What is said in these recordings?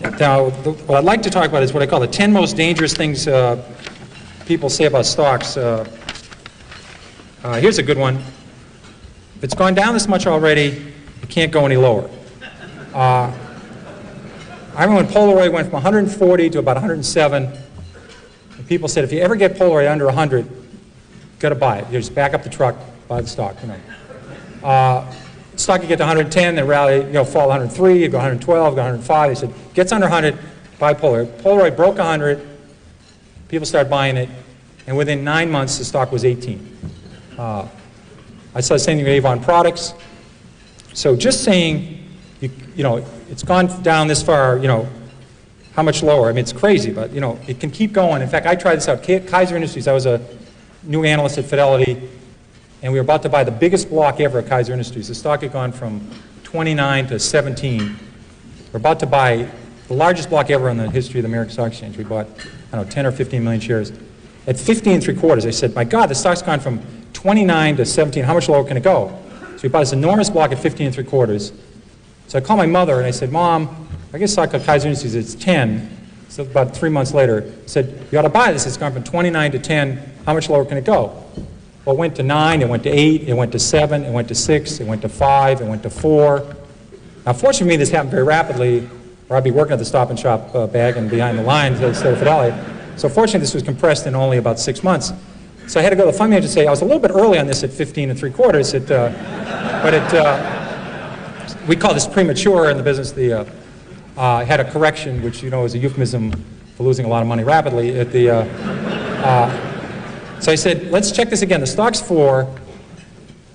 Now, what I'd like to talk about is what I call the 10 most dangerous things people say about stocks. Here's a good one. If it's gone down this much already, it can't go any lower. I remember when Polaroid went from 140 to about 107, and people said, if you ever get Polaroid under 100, you've got to buy it. You just back up the truck, buy the stock. Stock could get to 110, then rally, fall 103, you go 112, go 105. They said, gets under 100, buy Polaroid. Polaroid broke 100, people started buying it, and within 9 months, the stock was 18. I saw the same thing with Avon Products. So just saying, it's gone down this far, how much lower? I mean, it's crazy, but, it can keep going. In fact, I tried this out. Kaiser Industries, I was a new analyst at Fidelity, and we were about to buy the biggest block ever at Kaiser Industries. The stock had gone from 29 to 17. We're about to buy the largest block ever in the history of the American Stock Exchange. We bought, 10 or 15 million shares. At 15 3/4, I said, my God, the stock's gone from 29 to 17. How much lower can it go? So we bought this enormous block at 15 3/4. So I called my mother and I said, Mom, I guess stock at Kaiser Industries, it's 10. So about 3 months later, I said, you ought to buy this. It's gone from 29 to 10. How much lower can it go? Well, it went to 9, it went to 8, it went to 7, it went to 6, it went to 5, it went to 4. Now, fortunately for me, this happened very rapidly, or I'd be working at the Stop and Shop bagging behind the lines instead of Fidelity. So fortunately, this was compressed in only about 6 months. So I had to go to the fund manager and say, I was a little bit early on this at 15 3/4, we call this premature in the business. Had a correction, which is a euphemism for losing a lot of money rapidly. So I said, let's check this again. The stock's 4.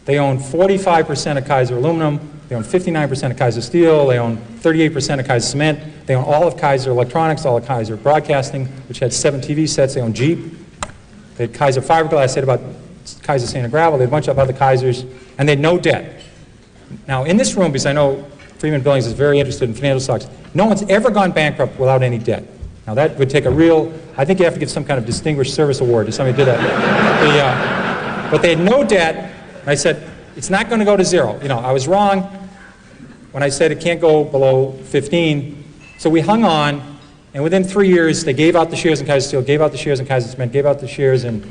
They own 45% of Kaiser Aluminum. They own 59% of Kaiser Steel. They own 38% of Kaiser Cement. They own all of Kaiser Electronics, all of Kaiser Broadcasting, which had 7 TV sets. They own Jeep. They had Kaiser Fiberglass. I said about Kaiser Sand and Gravel. They had a bunch of other Kaisers, and they had no debt. Now, in this room, because I know Freeman Billings is very interested in financial stocks, no one's ever gone bankrupt without any debt. Now, that would take a real, I think you have to give some kind of distinguished service award to somebody who did that. But they had no debt, and I said, it's not going to go to 0. I was wrong when I said it can't go below 15. So we hung on, and within 3 years, they gave out the shares in Kaiser Steel, gave out the shares in Kaiser Cement, gave out the shares in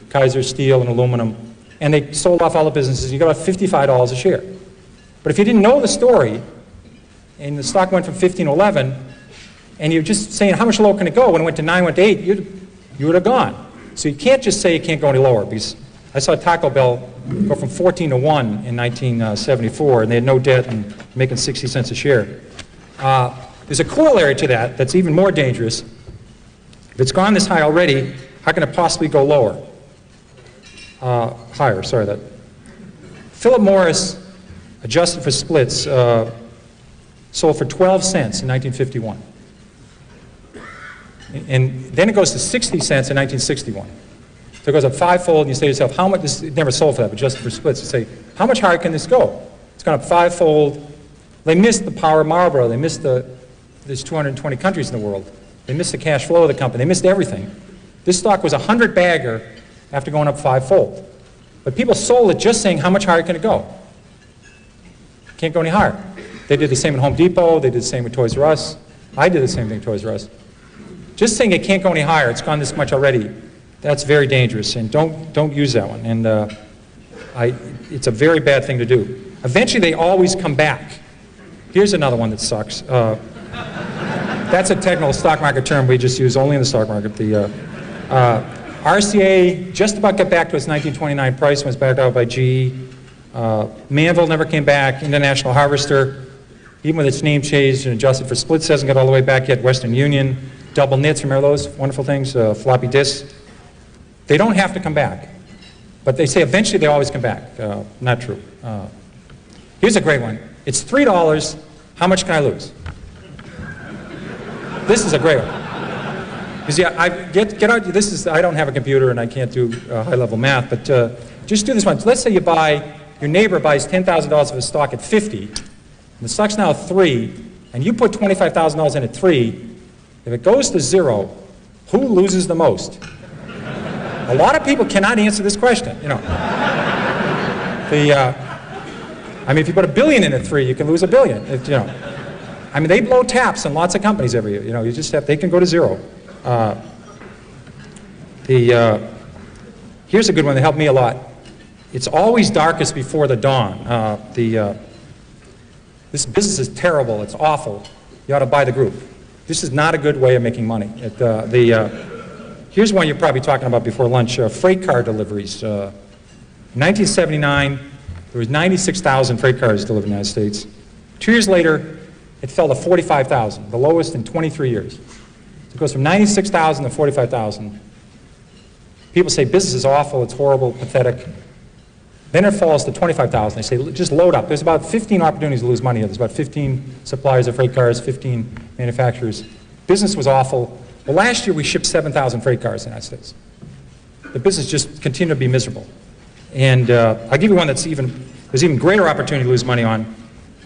Kaiser Steel and Aluminum, and they sold off all the businesses. You got about $55 a share. But if you didn't know the story, and the stock went from 15 to 11, and you're just saying how much lower can it go, when it went to 9, went to 8, you would have gone. So you can't just say it can't go any lower, because I saw Taco Bell go from 14 to 1 in 1974, and they had no debt and making 60 cents a share. There's a corollary to that that's even more dangerous. If it's gone this high already, how can it possibly go lower? Higher, sorry. That Philip Morris, adjusted for splits, sold for 12 cents in 1951. And then it goes to 60 cents in 1961. So it goes up 5-fold, and you say to yourself, how much, this it never sold for that, but just for splits, you say, how much higher can this go? It's gone up 5-fold. They missed the power of Marlboro. They missed there's 220 countries in the world. They missed the cash flow of the company. They missed everything. This stock was a 100-bagger after going up 5-fold. But people sold it just saying, how much higher can it go? Can't go any higher. They did the same at Home Depot. They did the same with Toys R Us. I did the same thing at Toys R Us. Just saying it can't go any higher, it's gone this much already, that's very dangerous, and don't use that one. And it's a very bad thing to do. Eventually, they always come back. Here's another one that sucks. That's a technical stock market term we just use only in the stock market. The RCA just about got back to its 1929 price, was backed out by GE. Manville never came back. International Harvester, even with its name changed and adjusted for splits, hasn't got all the way back yet. Western Union, double knits, remember those wonderful things? Floppy disks. They don't have to come back. But they say eventually they always come back. Not true. Here's a great one. It's $3. How much can I lose? This is a great one. Because get out. I don't have a computer and I can't do high-level math, but just do this one. Let's say your neighbor buys $10,000 of a stock at 50, and the stock's now 3, and you put $25,000 in at 3. If it goes to 0, who loses the most? A lot of people cannot answer this question. I mean, if you put $1 billion in at 3, you can lose $1 billion. I mean, they blow taps on lots of companies every year. You know, you just have, they can go to zero. Here's a good one that helped me a lot. It's always darkest before the dawn. This business is terrible. It's awful. You ought to buy the group. This is not a good way of making money. Here's one you're probably talking about before lunch, freight car deliveries. In 1979, there was 96,000 freight cars delivered in the United States. 2 years later, it fell to 45,000, the lowest in 23 years. So it goes from 96,000 to 45,000. People say business is awful, it's horrible, pathetic. Then it falls to 25,000. They say, just load up. There's about 15 opportunities to lose money here. There's about 15 suppliers of freight cars, 15 manufacturers. Business was awful. Well, last year we shipped 7,000 freight cars in the United States. The business just continued to be miserable. And I'll give you one there's even greater opportunity to lose money on.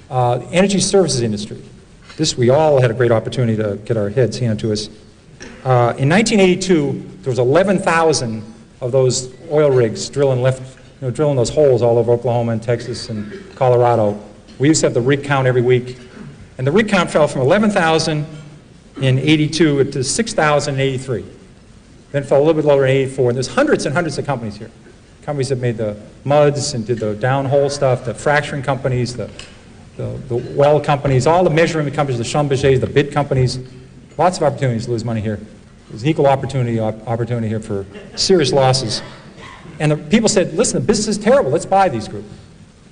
The energy services industry. This, we all had a great opportunity to get our heads handed to us. In 1982, there was 11,000 of those oil rigs drilling those holes all over Oklahoma and Texas and Colorado. We used to have the rig count every week. And the rig count fell from 11,000 in 82 to 6,000 in 83. Then fell a little bit lower in 84. And there's hundreds and hundreds of companies here. Companies that made the muds and did the downhole stuff, the fracturing companies, the well companies, all the measurement companies, the Schlumbergers, the bid companies. Lots of opportunities to lose money here. There's an equal opportunity here for serious losses. And the people said, listen, the business is terrible, let's buy these groups.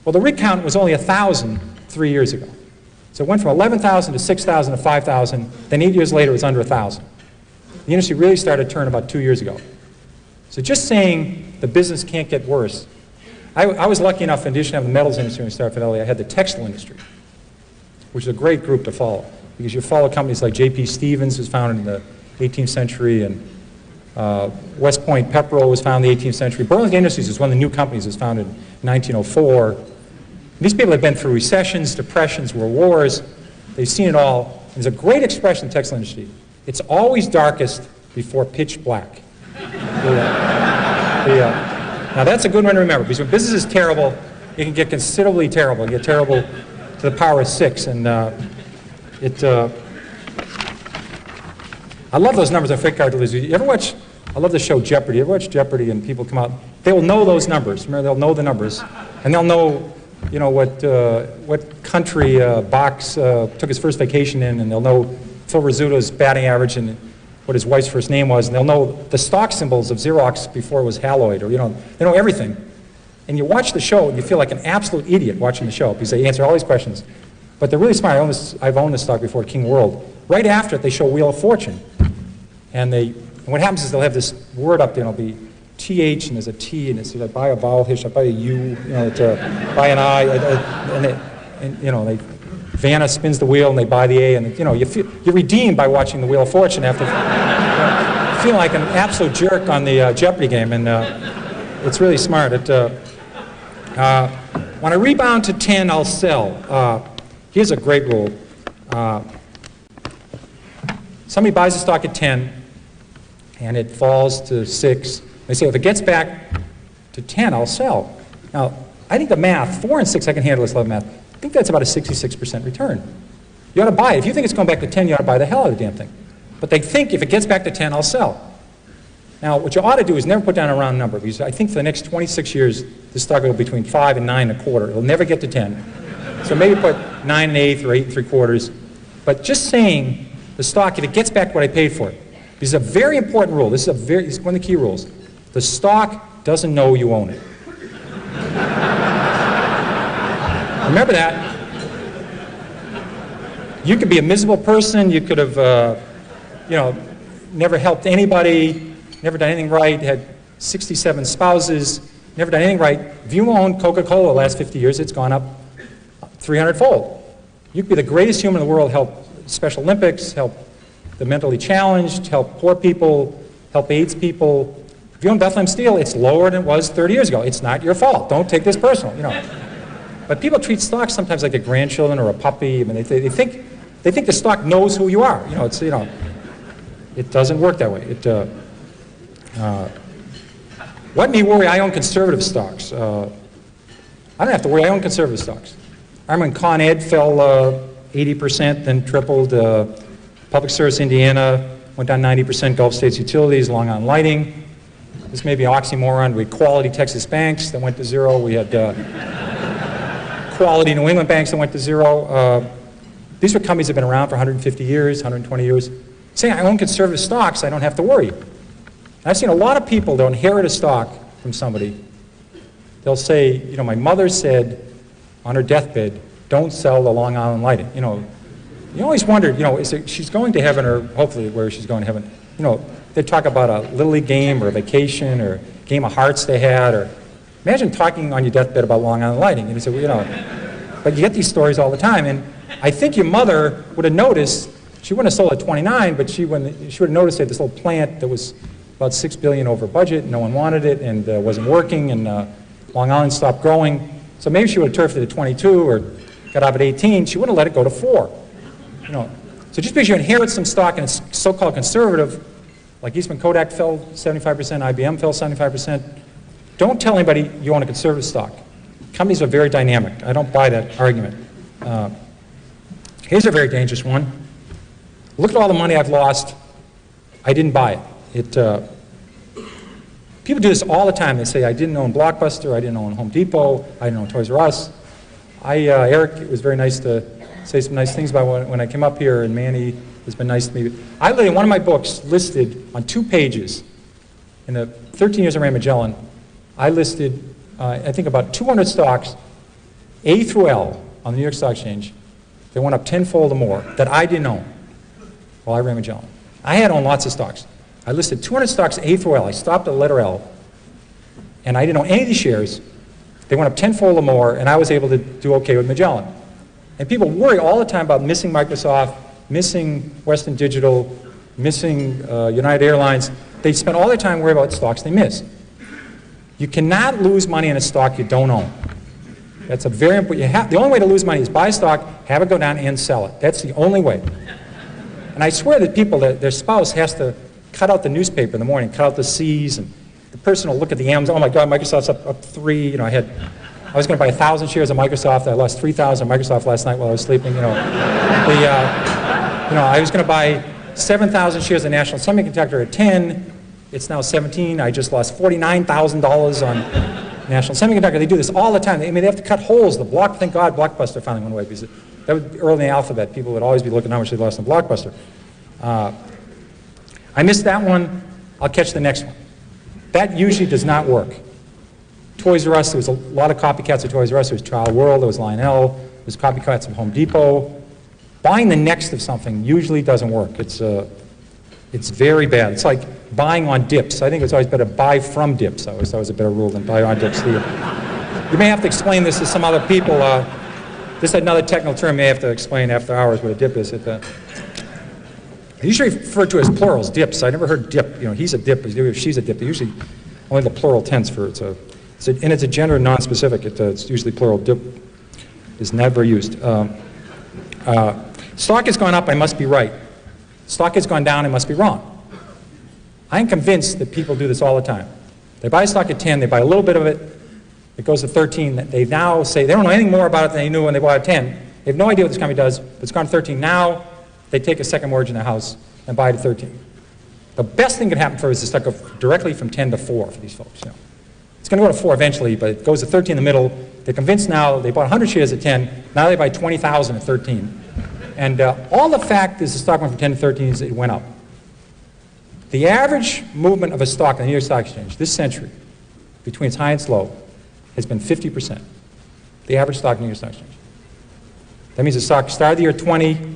Well, the rig count was only 1,000 3 years ago. So it went from 11,000 to 6,000 to 5,000, then 8 years later it was under 1,000. The industry really started to turn about 2 years ago. So just saying the business can't get worse. I was lucky enough, in addition to having the metals industry when we started Fidelity, I had the textile industry, which is a great group to follow. Because you follow companies like J.P. Stevens, was founded in the 18th century, and West Point Pepperell was founded in the 18th century. Burlington Industries was one of the new companies that was founded in 1904. These people have been through recessions, depressions, world wars. They've seen it all. There's a great expression in the textile industry. It's always darkest before pitch black. Now that's a good one to remember, because when business is terrible, it can get considerably terrible. It can get terrible to the power of 6. And I love those numbers on freight car deliveries. You ever watch, I love the show Jeopardy. You ever watch Jeopardy and people come out, they will know those numbers. Remember, they'll know the numbers. And they'll know, you know, what country Box took his first vacation in, and they'll know Phil Rizzuto's batting average and what his wife's first name was, and they'll know the stock symbols of Xerox before it was Haloid, or, you know, they know everything. And you watch the show and you feel like an absolute idiot watching the show because they answer all these questions. But they're really smart. I've owned this stock before, King World. Right after it, they show Wheel of Fortune. And what happens is they'll have this word up there, and it'll be TH, and there's a T, and it's, I buy a vowel here, I buy a U, you know, buy an I, and you know, Vanna spins the wheel, and they buy the A, and, you know, you're redeemed by watching the Wheel of Fortune after feeling like an absolute jerk on the Jeopardy game, and it's really smart. When I rebound to 10, I'll sell. Here's a great rule. Somebody buys a stock at 10, and it falls to 6. They say, if it gets back to 10, I'll sell. Now, I think the math, 4 and 6, I can handle this level math. I think that's about a 66% return. You ought to buy it. If you think it's going back to 10, you ought to buy the hell out of the damn thing. But they think if it gets back to 10, I'll sell. Now, what you ought to do is never put down a round number, because I think for the next 26 years, this stock will go between 5 and 9 1/4. It'll never get to 10. So maybe put 9 1/8 or 8 3/4. But just saying the stock, if it gets back what I paid for it, this is a very important rule. This is one of the key rules. The stock doesn't know you own it. Remember that. You could be a miserable person. You could have, you know, never helped anybody, never done anything right, had 67 spouses, never done anything right. If you own Coca-Cola the last 50 years, it's gone up 300-fold. You could be the greatest human in the world, help Special Olympics, help the mentally challenged, help poor people, help AIDS people. If you own Bethlehem Steel, it's lower than it was 30 years ago. It's not your fault. Don't take this personal, you know. But people treat stocks sometimes like their grandchildren or a puppy. I mean, they think the stock knows who you are. You know, it doesn't work that way. Let me worry. I own conservative stocks. I don't have to worry. I own conservative stocks. I remember when Con Ed fell 80%, then tripled. Public Service Indiana went down 90%. Gulf States Utilities, Long Island Lighting. This may be an oxymoron. We had Quality Texas Banks that went to zero. We had Quality New England Banks that went to zero. These were companies that have been around for 150 years, 120 years. Saying I own conservative stocks, I don't have to worry. And I've seen a lot of people that inherit a stock from somebody. They'll say, you know, my mother said on her deathbed, don't sell the Long Island Lighting. You know, you always wondered, you know, she's going to heaven, or hopefully where she's going to heaven. You know, they talk about a Little League game or a vacation or a game of hearts they had, or imagine talking on your deathbed about Long Island Lighting. And you say, well, you know, but you get these stories all the time. And I think your mother would have noticed, she wouldn't have sold at 29, but she would have noticed that this little plant that was about $6 billion over budget, no one wanted it, and wasn't working, and Long Island stopped growing. So maybe she would have turfed it at 22 or got out at 18. She wouldn't have let it go to 4. You know, so just because you inherit some stock and it's so-called conservative, like Eastman Kodak fell 75%, IBM fell 75%, don't tell anybody you own a conservative stock. Companies are very dynamic. I don't buy that argument. Here's a very dangerous one. Look at all the money I've lost. I didn't buy it. People do this all the time. They say, I didn't own Blockbuster, I didn't own Home Depot, I didn't own Toys R Us. Eric, it was very nice to say some nice things about when I came up here, and Manny has been nice to me. I literally, one of my books listed on 2 pages, in the 13 years I ran Magellan, I listed, I think about 200 stocks, A through L, on the New York Stock Exchange. They went up tenfold or more that I didn't own while I ran Magellan. I had owned lots of stocks. I listed 200 stocks A through L. I stopped at the letter L, and I didn't own any of these shares. They went up tenfold or more, and I was able to do okay with Magellan. And people worry all the time about missing Microsoft, missing Western Digital, missing United Airlines. They spend all their time worrying about stocks they miss. You cannot lose money in a stock you don't own. That's a very important, the only way to lose money is buy a stock, have it go down, and sell it. That's the only way. And I swear that people, their spouse has to cut out the newspaper in the morning, cut out the C's, and the person will look at the M's, oh my God, Microsoft's up 3, you know, I was going to buy 1,000 shares of Microsoft, I lost 3,000 Microsoft last night while I was sleeping, you know. I was going to buy 7,000 shares of National Semiconductor at 10, it's now 17, I just lost $49,000 on National Semiconductor. They do this all the time. They have to cut holes. Thank God Blockbuster finally went away, because that was early in the alphabet. People would always be looking how much they lost on Blockbuster. I missed that one. I'll catch the next one. That usually does not work. Toys R Us, there was a lot of copycats of Toys R Us. There was Child World, there was Lionel, there was copycats of Home Depot. Buying the next of something usually doesn't work. It's very bad. It's like buying on dips. I think it's always better to buy from dips. I always thought it was a better rule than buy on dips. You may have to explain this to some other people. This is another technical term you may have to explain after hours what a dip is. I usually refer to as plurals, dips. I never heard dip. You know, he's a dip, she's a dip. They usually only the plural tense for it. And it's a gender non-specific. It's usually plural. Dip is never used. Stock has gone up, I must be right. Stock has gone down, I must be wrong. I'm convinced that people do this all the time. They buy stock at 10, they buy a little bit of it, it goes to 13, they now say, they don't know anything more about it than they knew when they bought at 10. They have no idea what this company does, but it's gone to 13. Now, they take a second mortgage in their house and buy it at 13. The best thing that can happen for us is to go directly from 10 to 4 for these folks. You know. It's going to go to 4 eventually, but it goes to 13 in the middle. They're convinced now, they bought 100 shares at 10, now they buy 20,000 at 13. And all the fact is the stock went from 10 to 13 is it went up. The average movement of a stock on the New York Stock Exchange this century, between its high and its low, has been 50%. The average stock on the New York Stock Exchange. That means the stock started the year 20,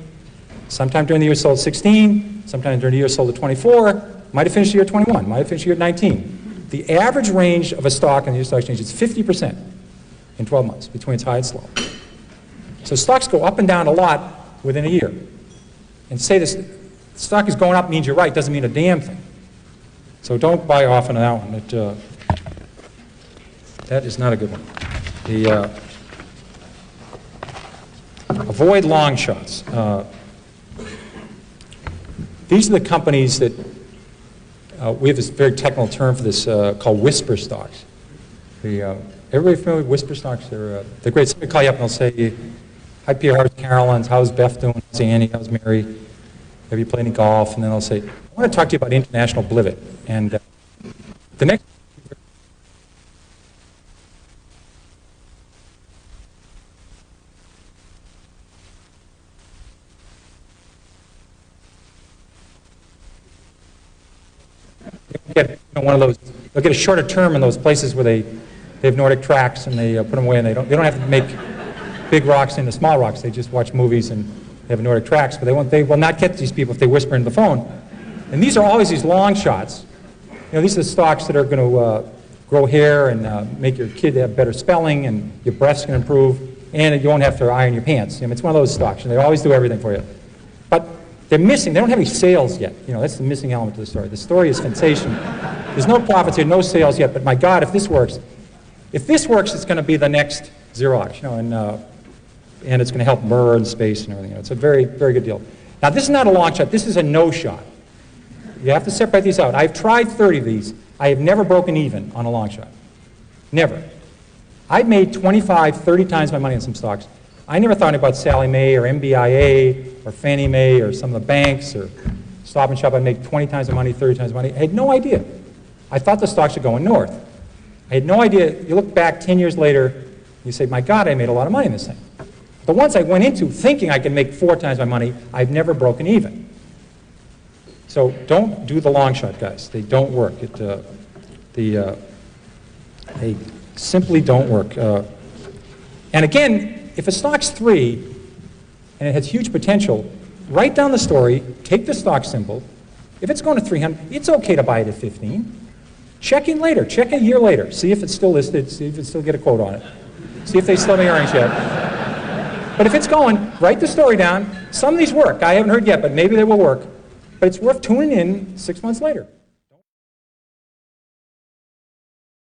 sometime during the year sold 16, sometime during the year sold at 24, might have finished the year 21, might have finished the year 19. The average range of a stock on the New York Stock Exchange is 50% in 12 months, between its high and its low. So stocks go up and down a lot within a year. And to say this stock is going up means you're right doesn't mean a damn thing. So don't buy off on that one. That is not a good one. Avoid long shots. These are the companies that we have this very technical term for this called whisper stocks. Everybody familiar with whisper stocks? They're great. Somebody call you up and they'll say, hi Pierre, how's Carolyn, how's Beth doing, how's Annie, how's Mary, have you played any golf? And then they'll say, I want to talk to you about international blivet. And the next get one of those, they'll get a shorter term in those places where they have Nordic tracks and they put them away and they don't have to make big rocks into small rocks. They just watch movies and they have Nordic tracks, but they will not get these people if they whisper into the phone. And these are always these long shots. You know, these are the stocks that are going to grow hair and make your kid have better spelling and your breath's going to improve and you won't have to iron your pants. I mean, it's one of those stocks and they always do everything for you. But they're missing, they don't have any sales yet. You know, that's the missing element to the story. The story is sensational. There's no profits here, no sales yet, but my God, if this works, it's going to be the next Xerox, you know, and it's going to help Murr and space and everything. You know, it's a very, very good deal. Now, this is not a long shot. This is a no shot. You have to separate these out. I've tried 30 of these. I have never broken even on a long shot. Never. I've made 25, 30 times my money on some stocks. I never thought about Sallie Mae or MBIA or Fannie Mae or some of the banks or Stop and Shop. I'd make 20 times the money, 30 times the money. I had no idea. I thought the stocks were going north. I had no idea. You look back 10 years later, you say, my God, I made a lot of money in this thing. The ones I went into thinking I could make 4 times my money, I've never broken even. So don't do the long shot, guys. They don't work. They simply don't work. And again, if a stock's 3 and it has huge potential, write down the story, take the stock symbol. If it's going to 300, it's okay to buy it at 15. Check in later. Check a year later. See if it's still listed. See if it still get a quote on it. See if they still have any earnings yet. But if it's going, write the story down. Some of these work. I haven't heard yet, but maybe they will work. But it's worth tuning in 6 months later.